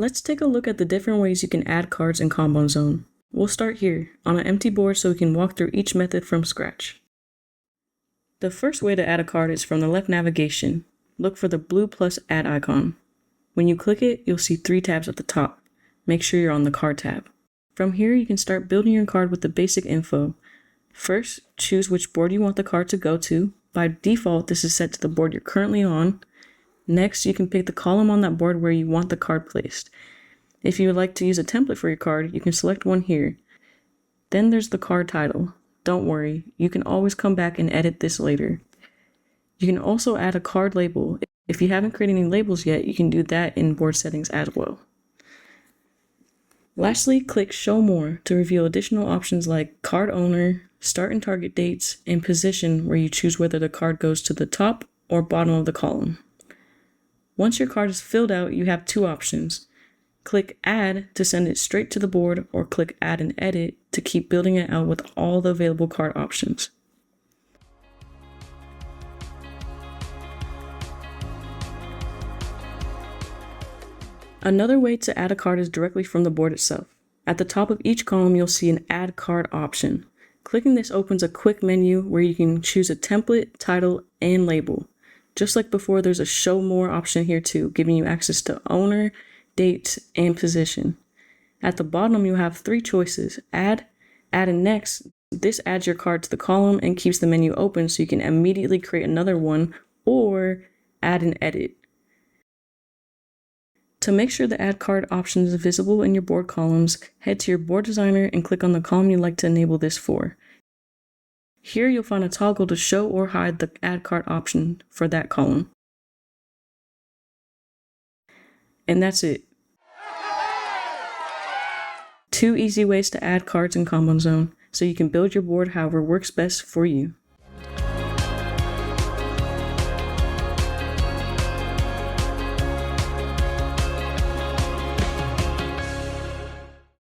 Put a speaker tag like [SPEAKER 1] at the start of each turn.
[SPEAKER 1] Let's take a look at the different ways you can add cards in Kanban Zone. We'll start here, on an empty board, so we can walk through each method from scratch. The first way to add a card is from the left navigation. Look for the blue plus add icon. When you click it, you'll see 3 tabs at the top. Make sure you're on the card tab. From here, you can start building your card with the basic info. First, choose which board you want the card to go to. By default, this is set to the board you're currently on. Next, you can pick the column on that board where you want the card placed. If you would like to use a template for your card, you can select one here. Then there's the card title. Don't worry, you can always come back and edit this later. You can also add a card label. If you haven't created any labels yet, you can do that in board settings as well. Lastly, click Show More to reveal additional options like card owner, start and target dates, and position, where you choose whether the card goes to the top or bottom of the column. Once your card is filled out, you have 2 options. Click Add to send it straight to the board, or click Add and Edit to keep building it out with all the available card options. Another way to add a card is directly from the board itself. At the top of each column, you'll see an Add Card option. Clicking this opens a quick menu where you can choose a template, title, and label. Just like before, there's a Show More option here too, giving you access to owner, date, and position. At the bottom, you have 3 choices: Add, Add and Next. This adds your card to the column and keeps the menu open so you can immediately create another one, or Add and Edit. To make sure the Add Card option is visible in your board columns, head to your board designer and click on the column you'd like to enable this for. Here you'll find a toggle to show or hide the Add Card option for that column. And that's it. 2 easy ways to add cards in Kanban Zone, so you can build your board however works best for you.